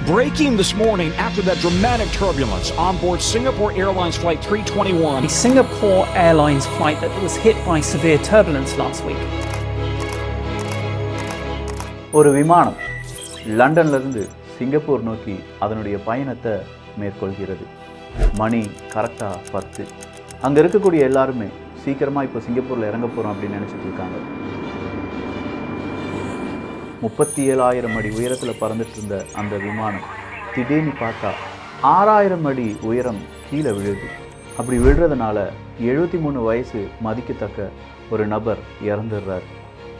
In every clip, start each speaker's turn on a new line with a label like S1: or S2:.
S1: Breaking this morning after that dramatic turbulence on board Singapore Airlines Flight 321.
S2: The Singapore Airlines flight that was hit by severe turbulence last week.
S3: ஒரு விமானம் லண்டன்லேருந்து Singapore நோக்கி அதனுடைய பயணத்தை மேற்கொள்கிறது. மணி கரெக்டாக 10. அங்கே இருக்கக்கூடிய எல்லாருமே சீக்கிரமாக இப்போ சிங்கப்பூரில் இறங்க போகிறோம் அப்படின்னு நினச்சிட்டு இருக்காங்க. 37,000 அடி உயரத்தில் பறந்துட்டு இருந்த அந்த விமானம் திடீர்னு பார்த்தா 6,000 அடி உயரம் கீழே விழுது. அப்படி விழுறதுனால 73 வயசு மதிக்கத்தக்க ஒரு நபர் இறந்துடுறார்.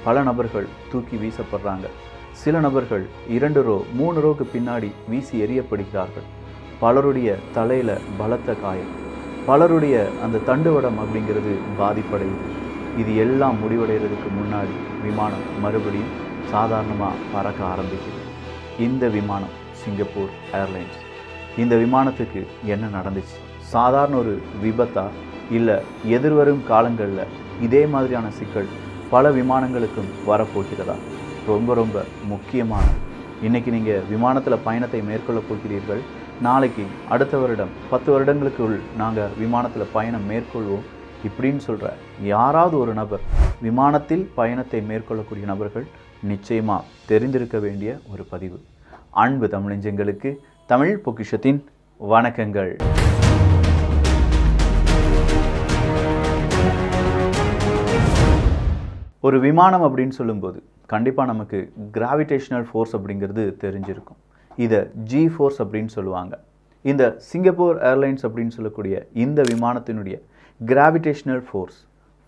S3: பல நபர்கள் தூக்கி வீசப்படுறாங்க. சில நபர்கள் 2 ரோ 3 ரோக்கு பின்னாடி வீசி எறியப்படுகிறார்கள். பலருடைய தலையில் பலத்த காயம், பலருடைய அந்த தண்டுவடம் அப்படிங்கிறது பாதிப்படையுது. இது எல்லாம் முடிவடைகிறதுக்கு முன்னாடி விமானம் மறுபடியும் சாதாரணமாக பறக்க ஆரம்பிக்குது. இந்த விமானம் சிங்கப்பூர் ஏர்லைன்ஸ். இந்த விமானத்துக்கு என்ன நடந்துச்சு? சாதாரண ஒரு விபத்தா, இல்லை எதிர்வரும் காலங்களில் இதே மாதிரியான சிக்கல் பல விமானங்களுக்கும் வரப்போகிறதா? ரொம்ப ரொம்ப முக்கியமான இன்றைக்கி நீங்கள் விமானத்தில் பயணத்தை மேற்கொள்ள போகிறீர்கள். நாளைக்கு அடுத்த வருடம் 10 வருடங்களுக்குள் நாங்கள் விமானத்தில் பயணம் மேற்கொள்வோம் இப்படின்னு சொல்கிற யாராவது ஒரு நபர், விமானத்தில் பயணத்தை மேற்கொள்ளக்கூடிய நபர்கள் நிச்சயமாக தெரிந்திருக்க வேண்டிய ஒரு பதிவு. அன்பு தமிழஞ்சங்களுக்கு தமிழ் பொக்கிஷத்தின் வணக்கங்கள். ஒரு விமானம் அப்படின்னு சொல்லும்போது கண்டிப்பாக நமக்கு கிராவிடேஷனல் ஃபோர்ஸ் அப்படிங்கிறது தெரிஞ்சிருக்கும். இதை ஜி ஃபோர்ஸ் அப்படின்னு சொல்லுவாங்க. இந்த சிங்கப்பூர் ஏர்லைன்ஸ் அப்படின்னு சொல்லக்கூடிய இந்த விமானத்தினுடைய கிராவிடேஷனல் ஃபோர்ஸ்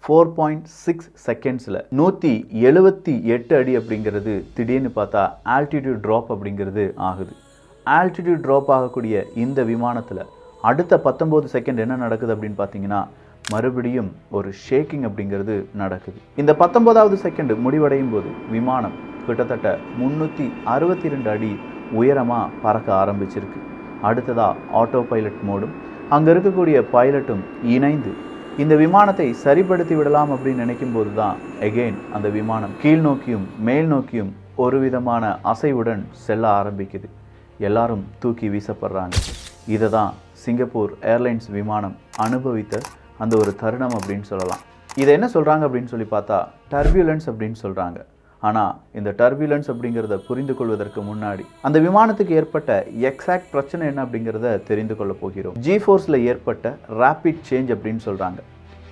S3: 4.6 செகண்ட்ஸில் 178 அடி அப்படிங்கிறது திடீர்னு பார்த்தா ஆல்டிடியூட் ட்ராப் அப்படிங்கிறது ஆகுது. ஆல்டிடியூட் ட்ராப் ஆகக்கூடிய இந்த விமானத்தில் அடுத்த 19 செகண்ட் என்ன நடக்குது அப்படின்னு பார்த்தீங்கன்னா மறுபடியும் ஒரு ஷேக்கிங் அப்படிங்கிறது நடக்குது. இந்த 19வது செகண்ட் முடிவடையும் போது விமானம் கிட்டத்தட்ட 362 அடி உயரமாக பறக்க ஆரம்பிச்சிருக்கு. அடுத்ததாக ஆட்டோ பைலட் மோடும் அங்கே இருக்கக்கூடிய பைலட்டும் இணைந்து இந்த விமானத்தை சரிப்படுத்தி விடலாம் அப்படின்னு நினைக்கும் போது தான் எகெயின் அந்த விமானம் கீழ் நோக்கியும் மேல் நோக்கியும் ஒரு விதமான அசைவுடன் செல்ல ஆரம்பிக்குது. எல்லாரும் தூக்கி வீசப்படுறாங்க. இதை தான் சிங்கப்பூர் ஏர்லைன்ஸ் விமானம் அனுபவித்த அந்த ஒரு தருணம் அப்படின்னு சொல்லலாம். இதை என்ன சொல்கிறாங்க அப்படின்னு சொல்லி பார்த்தா டர்பியூலன்ஸ் அப்படின்னு சொல்கிறாங்க. ஆனால் இந்த டர்பியூலன்ஸ் அப்படிங்கிறத புரிந்து கொள்வதற்கு முன்னாடி அந்த விமானத்துக்கு ஏற்பட்ட எக்ஸாக்ட் பிரச்சனை என்ன அப்படிங்கிறத தெரிந்து கொள்ள போகிறோம். ஜி ஃபோர்ஸில் ஏற்பட்ட ரேபிட் சேஞ்ச் அப்படின்னு சொல்கிறாங்க.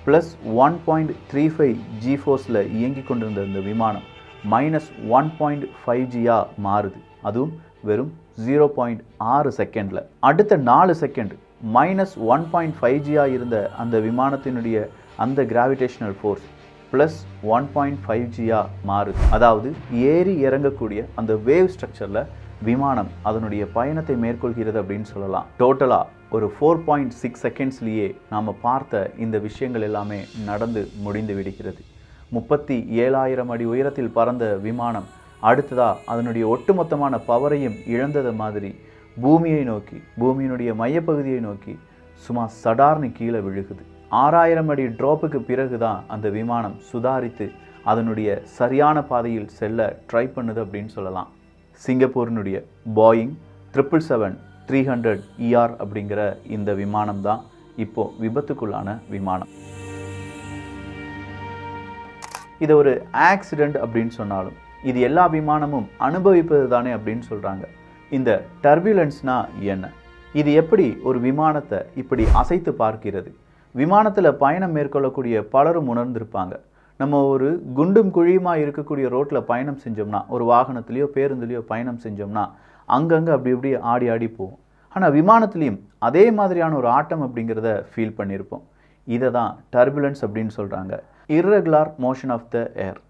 S3: ப்ளஸ் 1.35 ஜி ஃபோர்ஸில் இயங்கி கொண்டிருந்த இந்த விமானம் -1.5Gயாக மாறுது. அதுவும் வெறும் 0.6 செகண்டில். அடுத்த 4 செகண்ட் -1.5Gயாக இருந்த அந்த விமானத்தினுடைய அந்த கிராவிடேஷனல் ஃபோர்ஸ் ப்ளஸ் 1.5Gயாக மாறுது. அதாவது ஏறி இறங்கக்கூடிய அந்த வேவ் ஸ்ட்ரக்சரில் விமானம் அதனுடைய பயணத்தை மேற்கொள்கிறது அப்படின்னு சொல்லலாம். டோட்டலாக ஒரு 4.6 செகண்ட்ஸ்லேயே நாம் பார்த்த இந்த விஷயங்கள் எல்லாமே நடந்து முடிந்து விடுகிறது. 37,000 அடி உயரத்தில் பறந்த விமானம் அடுத்ததாக அதனுடைய ஒட்டுமொத்தமான பவரையும் இழந்தது மாதிரி பூமியை நோக்கி, பூமியினுடைய மையப்பகுதியை நோக்கி சும்மா சடார்னு கீழே விழுகுது. 6,000 அடி ட்ராப்புக்கு பிறகு தான் அந்த விமானம் சுதாரித்து அதனுடைய சரியான பாதையில் செல்ல ட்ரை பண்ணுது அப்படின்னு சொல்லலாம். சிங்கப்பூரினுடைய போயிங் 777-300ER அப்படிங்கிற இந்த விமானம் தான் இப்போது விபத்துக்குள்ளான விமானம். இது ஒரு ஆக்சிடெண்ட் அப்படின்னு சொன்னாலும் இது எல்லா விமானமும் அனுபவிப்பது தானே அப்படின்னு சொல்கிறாங்க. இந்த டர்பியூலன்ஸ்னால் என்ன? இது எப்படி ஒரு விமானத்தை இப்படி அசைத்து பார்க்கிறது? விமானத்தில் பயணம் மேற்கொள்ளக்கூடிய பலரும் உணர்ந்திருப்பாங்க. நம்ம ஒரு குண்டும் குழியுமாக இருக்கக்கூடிய ரோட்டில் பயணம் செஞ்சோம்னா, ஒரு வாகனத்துலேயோ பேருந்துலேயோ பயணம் செஞ்சோம்னா அங்கங்கே அப்படி இப்படி ஆடி ஆடி போவோம். ஆனால் விமானத்துலேயும் அதே மாதிரியான ஒரு ஆட்டம் அப்படிங்கிறத ஃபீல் பண்ணியிருப்போம். இதை தான் டர்புலன்ஸ் அப்படின்னு சொல்கிறாங்க. இர்ரெகுலர் மோஷன் ஆஃப் த ஏர்.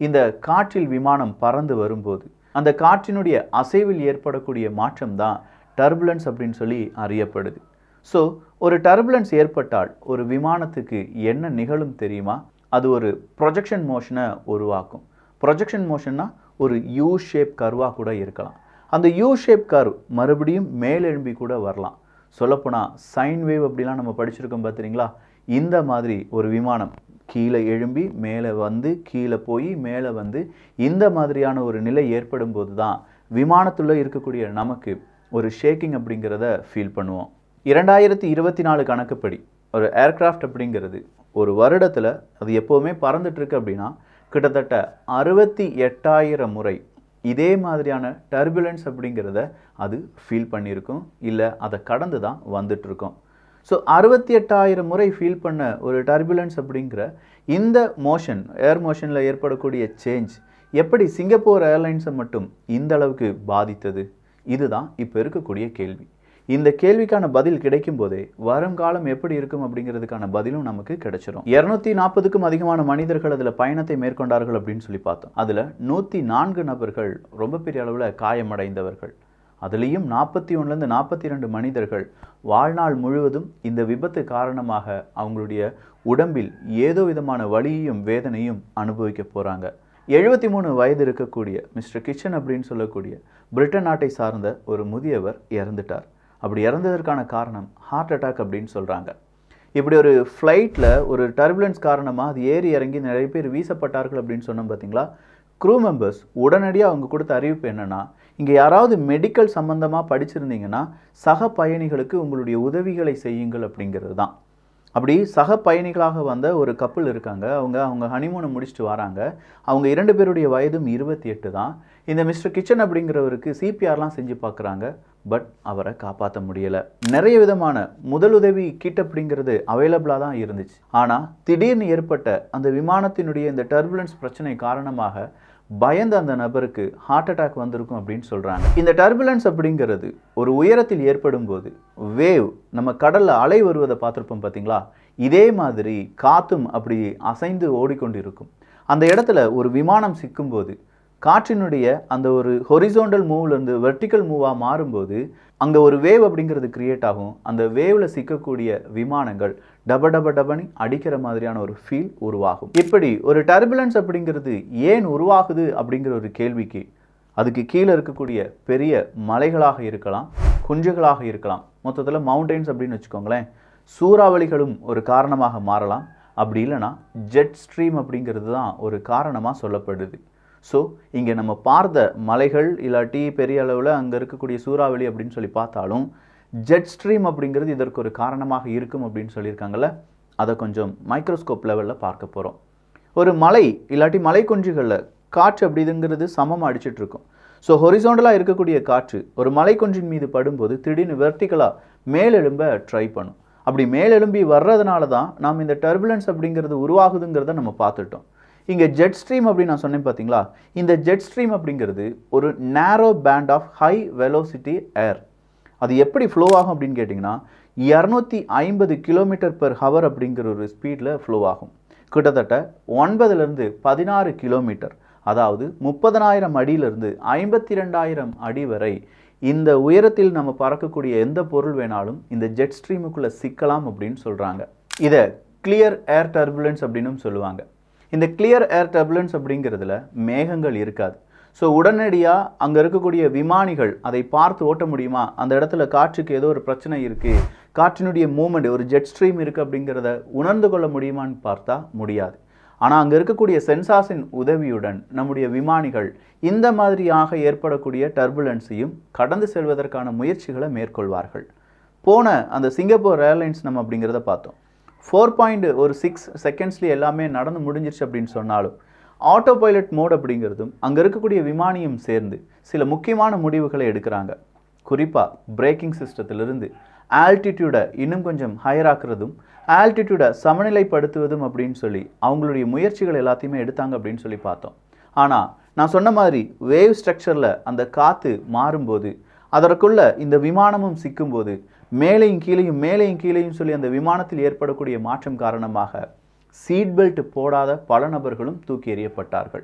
S3: இந்த காற்றில் விமானம் பறந்து வரும்போது அந்த காற்றினுடைய அசைவில் ஏற்படக்கூடிய மாற்றம் தான் டர்புலன்ஸ் அப்படின்னு சொல்லி அறியப்படுது. ஸோ ஒரு டர்புலன்ஸ் ஏற்பட்டால் ஒரு விமானத்துக்கு என்ன நிகழும் தெரியுமா? அது ஒரு ப்ரொஜெக்ஷன் மோஷனை உருவாக்கும். ப்ரொஜெக்ஷன் மோஷன்னா ஒரு யூ ஷேப் கர்வாக கூட இருக்கலாம். அந்த யூ ஷேப் கர்வ் மறுபடியும் மேலெழும்பி கூட வரலாம். சொல்லப்போனால் சைன் வேவ் அப்படிலாம் நம்ம படிச்சிருக்கோம் பார்த்துறீங்களா? இந்த மாதிரி ஒரு விமானம் கீழே எழும்பி மேலே வந்து கீழே போய் மேலே வந்து இந்த மாதிரியான ஒரு நிலை ஏற்படும் போது தான் விமானத்துள்ள இருக்கக்கூடிய நமக்கு ஒரு ஷேக்கிங் அப்படிங்கிறத ஃபீல் பண்ணுவோம். 2024 கணக்குப்படி ஒரு ஏர்கிராஃப்ட் அப்படிங்கிறது ஒரு வருடத்தில் அது எப்போவுமே பறந்துட்டுருக்கு அப்படின்னா கிட்டத்தட்ட 68,000 முறை இதே மாதிரியான டர்புலன்ஸ் அப்படிங்கிறத அது ஃபீல் பண்ணியிருக்கும், இல்லை அதை கடந்து தான் வந்துட்டுருக்கோம். ஸோ 68,000 முறை ஃபீல் பண்ண ஒரு டர்புலன்ஸ் அப்படிங்கிற இந்த மோஷன், ஏர் மோஷனில் ஏற்படக்கூடிய சேஞ்ச் எப்படி சிங்கப்பூர் ஏர்லைன்ஸை மட்டும் இந்த அளவுக்கு பாதித்தது? இதுதான் இப்போ இருக்கக்கூடிய கேள்வி. இந்த கேள்விக்கான பதில் கிடைக்கும் போதே வருங்காலம் எப்படி இருக்கும் அப்படிங்கிறதுக்கான பதிலும் நமக்கு கிடைச்சிரும். 240க்கும் அதிகமான மனிதர்கள் அதில் பயணத்தை மேற்கொண்டார்கள் அப்படின்னு சொல்லி பார்த்தோம். அதில் 104 நபர்கள் ரொம்ப பெரிய அளவில் காயமடைந்தவர்கள். அதுலேயும் 41லேருந்து 42 மனிதர்கள் வாழ்நாள் முழுவதும் இந்த விபத்து காரணமாக அவங்களுடைய உடம்பில் ஏதோ விதமான வலியையும் வேதனையும் அனுபவிக்க போகிறாங்க. 73 வயது இருக்கக்கூடிய மிஸ்டர் கிச்சன் அப்படின்னு சொல்லக்கூடிய பிரிட்டன் நாட்டை சார்ந்த ஒரு முதியவர் இறந்துட்டார். அப்படி இறந்ததற்கான காரணம் ஹார்ட் அட்டாக் அப்படின்னு சொல்கிறாங்க. இப்படி ஒரு ஃப்ளைட்டில் ஒரு டர்புலன்ஸ் காரணமாக அது ஏறி இறங்கி நிறைய பேர் வீசப்பட்டார்கள் அப்படின்னு சொன்னோம் பார்த்தீங்களா. க்ரூ மெம்பர்ஸ் உடனடியாக அவங்க கொடுத்த அறிவிப்பு என்னென்னா, இங்கே யாராவது மெடிக்கல் சம்மந்தமாக படிச்சிருந்தீங்கன்னா சக பயணிகளுக்கு உங்களுடைய உதவிகளை செய்யுங்கள் அப்படிங்கிறது தான். அப்படி சக பயணிகளாக வந்த ஒரு கப்பல் இருக்காங்க. அவங்க ஹனிமூனை முடிச்சுட்டு வராங்க. அவங்க 2 பேருடைய வயதும் 28 தான். இந்த மிஸ்டர் கிச்சன் அப்படிங்கிறவருக்கு சிபிஆர்லாம் செஞ்சு பார்க்குறாங்க. பட் அவரை காப்பாற்ற முடியலை. நிறைய விதமான முதலுதவி கிட் அப்படிங்கிறது அவைலபிளாக தான் இருந்துச்சு. ஆனால் திடீர்னு ஏற்பட்ட அந்த விமானத்தினுடைய இந்த டர்புலன்ஸ் பிரச்சனை காரணமாக பயந்த அந்த நபருக்கு ஹார்ட் அட்டாக் வந்திருக்கும் அப்படின்னு சொல்கிறாங்க. இந்த டர்புலன்ஸ் அப்படிங்கிறது ஒரு உயரத்தில் ஏற்படும் போது வேவ், நம்ம கடலில் அலை வருவதை பார்த்துருப்போம் பார்த்தீங்களா, இதே மாதிரி காற்றும் அப்படி அசைந்து ஓடிக்கொண்டு இருக்கும். அந்த இடத்துல ஒரு விமானம் சிக்கும்போது காற்றினுடைய அந்த ஒரு ஹொரிசோண்டல் மூவ்லேருந்து வெர்டிக்கல் மூவாக மாறும்போது அங்கே ஒரு வேவ் அப்படிங்கிறது கிரியேட் ஆகும். அந்த வேவில் சிக்கக்கூடிய விமானங்கள் டப டப டபனி அடிக்கிற மாதிரியான ஒரு ஃபீல் உருவாகும். இப்படி ஒரு டர்புலன்ஸ் அப்படிங்கிறது ஏன் உருவாகுது அப்படிங்கிற ஒரு கேள்விக்கு அதுக்கு கீழே இருக்கக்கூடிய பெரிய மலைகளாக இருக்கலாம், குன்றுகளாக இருக்கலாம், மொத்தத்தில் மவுண்டெயின்ஸ் அப்படின்னு வச்சுக்கோங்களேன், சூறாவளிகளும் ஒரு காரணமாக மாறலாம். அப்படி இல்லைனா ஜெட் ஸ்ட்ரீம் அப்படிங்கிறது தான் ஒரு காரணமாக சொல்லப்படுது. ஸோ இங்கே நம்ம பார்த்த மலைகள் இல்லாட்டி பெரிய அளவில் அங்கே இருக்கக்கூடிய சூறாவளி அப்படின்னு சொல்லி பார்த்தாலும் ஜெட் ஸ்ட்ரீம் அப்படிங்கிறது இதற்கு ஒரு காரணமாக இருக்கும் அப்படின்னு சொல்லியிருக்காங்கல்ல. அதை கொஞ்சம் மைக்ரோஸ்கோப் லெவலில் பார்க்க போகிறோம். ஒரு மலை இல்லாட்டி மலை குன்றுகளில் காற்று அப்படிங்கிறது சமமாக அடிச்சிட்ருக்கும். ஸோ ஹொரிசோண்டலாக இருக்கக்கூடிய காற்று ஒரு மலை குன்றின் மீது படும்போது திடீர்னு வெர்டிக்கலாக மேலெழும்ப ட்ரை பண்ணும். அப்படி மேலெழும்பி வர்றதுனால தான் நாம் இந்த டர்புலன்ஸ் அப்படிங்கிறது உருவாகுதுங்கிறத நம்ம பார்த்துட்டோம். இங்கே ஜெட் ஸ்ட்ரீம் அப்படின்னு நான் சொன்னேன் பார்த்தீங்களா, இந்த ஜெட் ஸ்ட்ரீம் அப்படிங்கிறது ஒரு நேரோ பேண்ட் ஆஃப் ஹை வெலோசிட்டி ஏர். அது எப்படி ஃப்ளோ ஆகும் அப்படின்னு கேட்டிங்கன்னா 250 km/h அப்படிங்கிற ஒரு ஸ்பீடில் ஃப்ளோ ஆகும். கிட்டத்தட்ட 9லேருந்து 16 கிலோமீட்டர், அதாவது 30,000 அடியிலிருந்து 52,000 அடி வரை இந்த உயரத்தில் நம்ம பறக்கக்கூடிய எந்த பொருள் வேணாலும் இந்த ஜெட் ஸ்ட்ரீமுக்குள்ளே சிக்கலாம் அப்படின்னு சொல்கிறாங்க. இதை கிளியர் ஏர் டர்புலன்ஸ் அப்படின்னும் சொல்லுவாங்க. இந்த கிளியர் ஏர் டர்புலன்ஸ் அப்படிங்கிறதுல மேகங்கள் இருக்காது. ஸோ உடனடியாக அங்கே இருக்கக்கூடிய விமானிகள் அதை பார்த்து ஓட்ட முடியுமா? அந்த இடத்துல காற்றுக்கு ஏதோ ஒரு பிரச்சனை இருக்குது, காற்றினுடைய மூமெண்ட், ஒரு ஜெட் ஸ்ட்ரீம் இருக்குது அப்படிங்கிறத உணர்ந்து கொள்ள முடியுமான்னு பார்த்தா முடியாது. ஆனால் அங்கே இருக்கக்கூடிய சென்சார்ஸின் உதவியுடன் நம்முடைய விமானிகள் இந்த மாதிரியாக ஏற்படக்கூடிய டர்புலன்ஸையும் கடந்து செல்வதற்கான முயற்சிகளை மேற்கொள்வார்கள். போன அந்த சிங்கப்பூர் ஏர்லைன்ஸ் நம்ம அப்படிங்கிறத பார்த்தோம். 4.6 செகண்ட்ஸ்லேயே எல்லாமே நடந்து முடிஞ்சிருச்சு அப்படின்னு சொன்னாலும் ஆட்டோ பைலட் மோட் அப்படிங்கிறதும் அங்கே இருக்கக்கூடிய விமானியும் சேர்ந்து சில முக்கியமான முடிவுகளை எடுக்கிறாங்க. குறிப்பாக பிரேக்கிங் சிஸ்டத்திலிருந்து ஆல்டிடியூடை இன்னும் கொஞ்சம் ஹையர் ஆக்குறதும் ஆல்டிடியூடை சமநிலைப்படுத்துவதும் அப்படின்னு சொல்லி அவங்களுடைய முயற்சிகள் எல்லாத்தையுமே எடுத்தாங்க அப்படின்னு சொல்லி பார்த்தோம். ஆனால் நான் சொன்ன மாதிரி வேவ் ஸ்ட்ரக்சரில் அந்த காற்று மாறும்போது அதற்குள்ள இந்த விமானமும் சிக்கும்போது மேலையும் கீழையும் சொல்லி அந்த விமானத்தில் ஏற்படக்கூடிய மாற்றம் காரணமாக சீட் பெல்ட் போடாத பல நபர்களும் தூக்கி எறியப்பட்டார்கள்.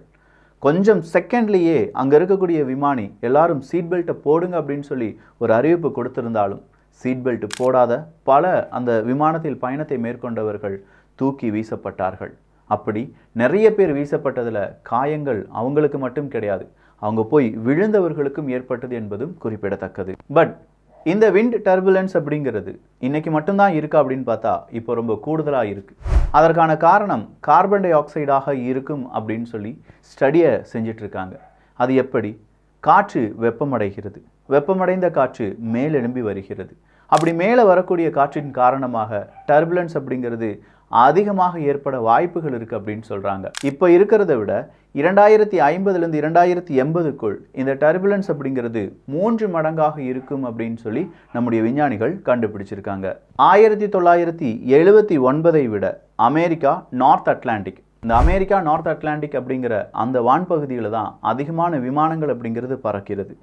S3: கொஞ்சம் செகண்ட்லேயே அங்கே இருக்கக்கூடிய விமானி எல்லாரும் சீட் பெல்ட்டை போடுங்க அப்படின்னு சொல்லி ஒரு அறிவிப்பு கொடுத்திருந்தாலும் சீட் பெல்ட் போடாத பல அந்த விமானத்தில் பயணத்தை மேற்கொண்டவர்கள் தூக்கி வீசப்பட்டார்கள். அப்படி நிறைய பேர் வீசப்பட்டதில் காயங்கள் அவங்களுக்கு மட்டும் கிடையாது, அவங்க போய் விழுந்தவர்களுக்கும் ஏற்பட்டது என்பதும் குறிப்பிடத்தக்கது. பட் இந்த விண்ட் டர்புலன்ஸ் அப்படிங்கிறது இன்னைக்கு மட்டும்தான் இருக்கா அப்படின்னு பார்த்தா இப்போ ரொம்ப கூடுதலாக இருக்குது. அதற்கான காரணம் கார்பன் டை ஆக்சைடாக இருக்கும் அப்படின்னு சொல்லி ஸ்டடியை செஞ்சிட்ருக்காங்க. அது எப்படி? காற்று வெப்பமடைகிறது, வெப்பமடைந்த காற்று மேலெழும்பி வருகிறது. அப்படி மேலே வரக்கூடிய காற்றின் காரணமாக டர்புலன்ஸ் அப்படிங்கிறது அதிகமாக ஏற்பட வாய்ப்புகள் இருக்குது அப்படின்னு சொல்கிறாங்க. இப்போ இருக்கிறத விட 2050லேருந்து 2080க்குள் இந்த டர்புலன்ஸ் அப்படிங்கிறது 3 மடங்காக இருக்கும் அப்படின்னு சொல்லி நம்முடைய விஞ்ஞானிகள் கண்டுபிடிச்சிருக்காங்க. 1979 விட அமெரிக்கா நார்த் அட்லாண்டிக், இந்த அமெரிக்கா நார்த் அட்லாண்டிக் அப்படிங்கிற அந்த வான்பகுதியில் தான் அதிகமான விமானங்கள் அப்படிங்கிறது பறக்கிறது.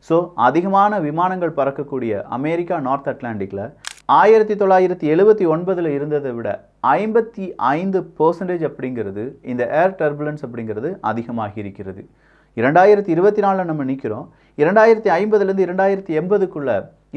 S3: ஸோ அதிகமான விமானங்கள் பறக்கக்கூடிய அமெரிக்கா நார்த் அட்லாண்டிக்கில் 1979 இருந்ததை விட 55% அப்படிங்கிறது இந்த ஏர் டர்புலன்ஸ் அப்படிங்கிறது அதிகமாகி இருக்கிறது. 2024 நம்ம நிற்கிறோம். 2050லேருந்து 2080க்குள்ள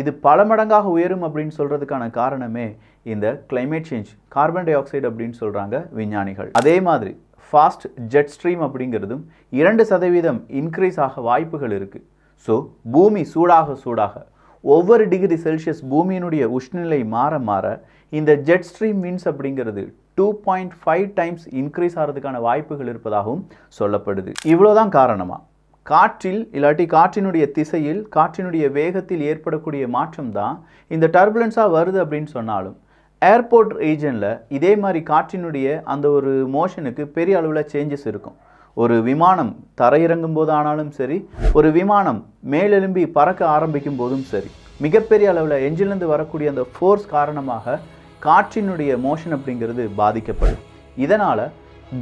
S3: இது பல மடங்காக உயரும் அப்படின்னு சொல்கிறதுக்கான காரணமே இந்த climate change, carbon di oxide அப்படின்னு சொல்கிறாங்க விஞ்ஞானிகள். அதே மாதிரி ஃபாஸ்ட் ஜெட் ஸ்ட்ரீம் அப்படிங்கிறதும் 2% இன்க்ரீஸ் ஆக வாய்ப்புகள் இருக்குது. ஸோ பூமி சூடாக ஒவ்வொரு டிகிரி செல்சியஸ் பூமியினுடைய உஷ்ணநிலை மாற மாற இந்த ஜெட் ஸ்ட்ரீம் விண்ட்ஸ் அப்படிங்கிறது 2.5 டைம்ஸ் இன்க்ரீஸ் ஆகிறதுக்கான வாய்ப்புகள் இருப்பதாகவும் சொல்லப்படுது. இவ்வளோதான் காரணமா? காற்றில் இல்லாட்டி காற்றினுடைய திசையில், காற்றினுடைய வேகத்தில் ஏற்படக்கூடிய மாற்றம் தான் இந்த டர்புலன்ஸாக வருது அப்படின்னு சொன்னாலும் ஏர்போர்ட் ரீஜனில் இதே மாதிரி காற்றினுடைய அந்த ஒரு மோஷனுக்கு பெரிய அளவில் சேஞ்சஸ் இருக்கும். ஒரு விமானம் தரையிறங்கும் போது ஆனாலும் சரி, ஒரு விமானம் மேலெலும்பி பறக்க ஆரம்பிக்கும் போதும் சரி, மிகப்பெரிய அளவில் என்ஜின்லேருந்து வரக்கூடிய அந்த ஃபோர்ஸ் காரணமாக காற்றினுடைய மோஷன் அப்படிங்கிறது பாதிக்கப்படும். இதனால்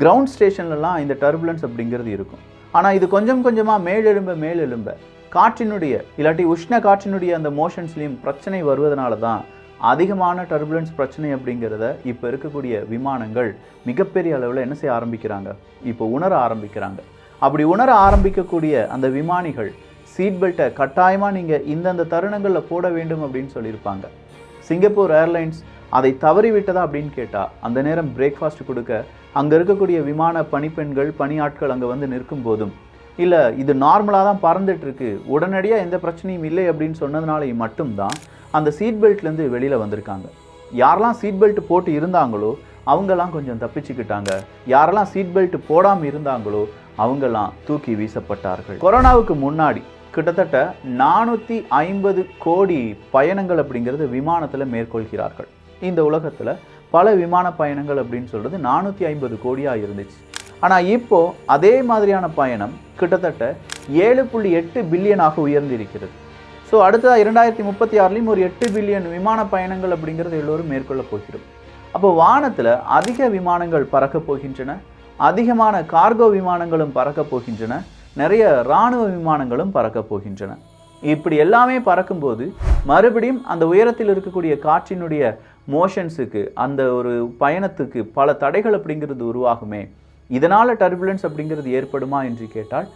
S3: கிரவுண்ட் ஸ்டேஷன்லலாம் இந்த டர்புலன்ஸ் அப்படிங்கிறது இருக்கும். ஆனால் இது கொஞ்சம் கொஞ்சமாக மேலெழும்ப காற்றினுடைய இல்லாட்டி உஷ்ண காற்றினுடைய அந்த மோஷன்ஸ்லேயும் பிரச்சனை வருவதனால தான் அதிகமான டர்புலன்ஸ் பிரச்சனை அப்படிங்கிறத இப்போ இருக்கக்கூடிய விமானங்கள் மிகப்பெரிய அளவில் என்ன செய்ய ஆரம்பிக்கிறாங்க, இப்போ உணர ஆரம்பிக்கிறாங்க. அப்படி உணர ஆரம்பிக்கக்கூடிய அந்த விமானிகள் சீட் பெல்ட்டை கட்டாயமாக நீங்கள் இந்தந்த தருணங்களில் போட வேண்டும் அப்படின்னு சொல்லியிருப்பாங்க. சிங்கப்பூர் ஏர்லைன்ஸ் அதை தவறிவிட்டதா அப்படின்னு கேட்டால் அந்த நேரம் பிரேக்ஃபாஸ்ட் கொடுக்க அங்கே இருக்கக்கூடிய விமான பணிப்பெண்கள், பணியாட்கள் அங்கே வந்து நிற்கும் போதும், இல்லை இது நார்மலாக தான் பறந்துட்டு இருக்கு, உடனடியாக எந்த பிரச்சனையும் இல்லை அப்படின்னு சொன்னதுனால மட்டும்தான் அந்த சீட் பெல்ட்லேருந்து வெளியில் வந்திருக்காங்க. யாரெல்லாம் சீட் பெல்ட் போட்டு இருந்தாங்களோ அவங்கெல்லாம் கொஞ்சம் தப்பிச்சுக்கிட்டாங்க. யாரெல்லாம் சீட் பெல்ட் போடாமல் இருந்தாங்களோ அவங்கெல்லாம் தூக்கி வீசப்பட்டார்கள். கொரோனாவுக்கு முன்னாடி கிட்டத்தட்ட 450 கோடி பயணங்கள் அப்படிங்கிறது விமானத்தில் மேற்கொள்கிறார்கள். இந்த உலகத்தில் பல விமான பயணங்கள் அப்படின்னு சொல்கிறது 450 கோடியாக இருந்துச்சு. ஆனால் இப்போது அதே மாதிரியான பயணம் கிட்டத்தட்ட 7.8 பில்லியனாக உயர்ந்திருக்கிறது. ஸோ அடுத்ததாக 2036லையும் ஒரு 8 பில்லியன் விமான பயணங்கள் அப்படிங்கிறது எல்லோரும் மேற்கொள்ள போகிறோம். அப்போ வானத்தில் அதிக விமானங்கள் பறக்க போகின்றன, அதிகமான கார்கோ விமானங்களும் பறக்க போகின்றன, நிறைய இராணுவ விமானங்களும் பறக்க போகின்றன. இப்படி எல்லாமே பறக்கும்போது மறுபடியும் அந்த உயரத்தில் இருக்கக்கூடிய காற்றினுடைய மோஷன்ஸுக்கு, அந்த ஒரு பயணத்துக்கு பல தடைகள் அப்படிங்கிறது உருவாகுமே. இதனால் டர்புலன்ஸ் அப்படிங்கிறது ஏற்படுமா என்று கேட்டால்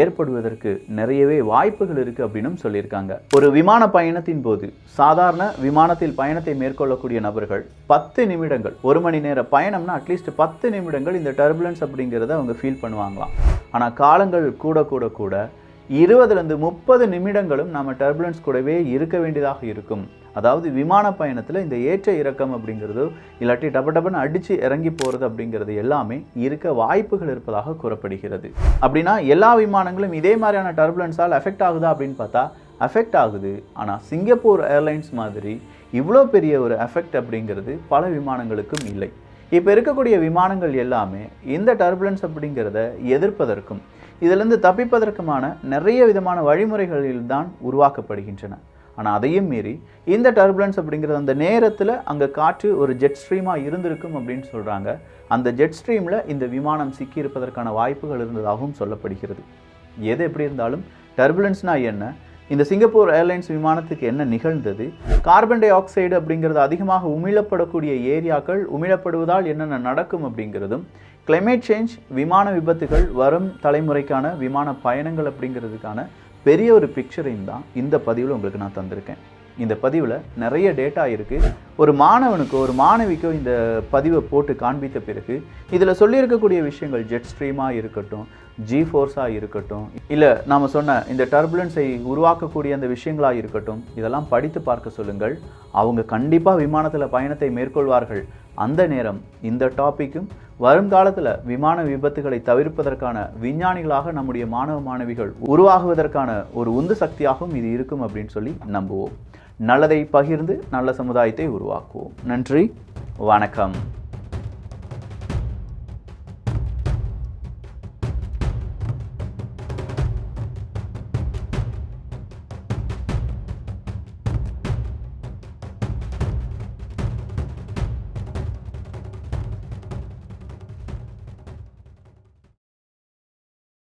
S3: ஏற்படுவதற்கு நிறையவே வாய்ப்புகள் இருக்குது அப்படின்னும் சொல்லியிருக்காங்க. ஒரு விமான பயணத்தின் போது சாதாரண விமானத்தில் பயணத்தை மேற்கொள்ளக்கூடிய நபர்கள் 10 நிமிடங்கள், 1 மணி நேர பயணம்னா அட்லீஸ்ட் 10 நிமிடங்கள் இந்த டர்புலன்ஸ் அப்படிங்கிறத அவங்க ஃபீல் பண்ணுவாங்களாம். ஆனால் காலங்கள் கூட 20லேருந்து 30 நிமிடங்களும் நம்ம டர்புலன்ஸ் கூடவே இருக்க வேண்டியதாக இருக்கும். அதாவது விமான பயணத்தில் இந்த ஏற்ற இறக்கம் அப்படிங்கிறது இல்லாட்டி டபன்னு அடித்து இறங்கி போகிறது அப்படிங்கிறது எல்லாமே இருக்க வாய்ப்புகள் இருப்பதாக கூறப்படுகிறது. அப்படின்னா எல்லா விமானங்களும் இதே மாதிரியான டர்புலன்ஸால் எஃபெக்ட் ஆகுதா அப்படின்னு பார்த்தா எஃபெக்ட் ஆகுது. ஆனால் சிங்கப்பூர் ஏர்லைன்ஸ் மாதிரி இவ்வளோ பெரிய ஒரு எஃபெக்ட் அப்படிங்கிறது பல விமானங்களுக்கும் இல்லை. இப்போ இருக்கக்கூடிய விமானங்கள் எல்லாமே இந்த டர்புலன்ஸ் அப்படிங்கிறத எதிர்ப்பதற்கும் இதிலிருந்து தப்பிப்பதற்குமான நிறைய விதமான வழிமுறைகளில் தான் உருவாக்கப்படுகின்றன. ஆனால் அதையும் மீறி இந்த டர்புலன்ஸ் அப்படிங்கிறது அந்த நேரத்தில் அங்கே காற்று ஒரு ஜெட் ஸ்ட்ரீமாக இருந்திருக்கும் அப்படின்னு சொல்கிறாங்க. அந்த ஜெட் ஸ்ட்ரீமில் இந்த விமானம் சிக்கியிருப்பதற்கான வாய்ப்புகள் இருந்ததாகவும் சொல்லப்படுகிறது. எது எப்படி இருந்தாலும் டர்புலன்ஸ்னால் என்ன, இந்த சிங்கப்பூர் ஏர்லைன்ஸ் விமானத்துக்கு என்ன நிகழ்ந்தது, கார்பன் டை ஆக்சைடு அப்படிங்கிறது அதிகமாக உமிழப்படக்கூடிய ஏரியாக்கள், உமிழப்படுவதால் என்னென்ன நடக்கும் அப்படிங்கிறதும், கிளைமேட் சேஞ்ச், விமான விபத்துகள், வரும் தலைமுறைக்கான விமான பயணங்கள் அப்படிங்கிறதுக்கான பெரிய ஒரு பிக்சரையும் தான் இந்த பதிவில் உங்களுக்கு நான் தந்திருக்கேன். இந்த பதிவில் நிறைய டேட்டா இருக்குது. ஒரு மாணவனுக்கோ ஒரு மாணவிக்கோ இந்த பதிவை போட்டு காண்பித்த பிறகு இதில் சொல்லியிருக்கக்கூடிய விஷயங்கள் ஜெட் ஸ்ட்ரீமாக இருக்கட்டும், G-ஃபோர்ஸாக இருக்கட்டும், இல்லை நாம் சொன்ன இந்த டர்புலன்ஸை உருவாக்கக்கூடிய அந்த விஷயங்களாக இருக்கட்டும், இதெல்லாம் படித்து பார்க்க சொல்லுங்கள். அவங்க கண்டிப்பாக விமானத்தில் பயணத்தை மேற்கொள்வார்கள். அந்த நேரம் இந்த டாப்பிக்கும் வருங்காலத்தில் விமான விபத்துகளை தவிர்ப்பதற்கான விஞ்ஞானிகளாக நம்முடைய மாணவ மாணவிகள் உருவாகுவதற்கான ஒரு உந்து சக்தியாகவும் இது இருக்கும் அப்படின்னு சொல்லி நம்புவோம். நல்லதை பகிர்ந்து நல்ல சமுதாயத்தை உருவாக்குவோம். நன்றி, வணக்கம்.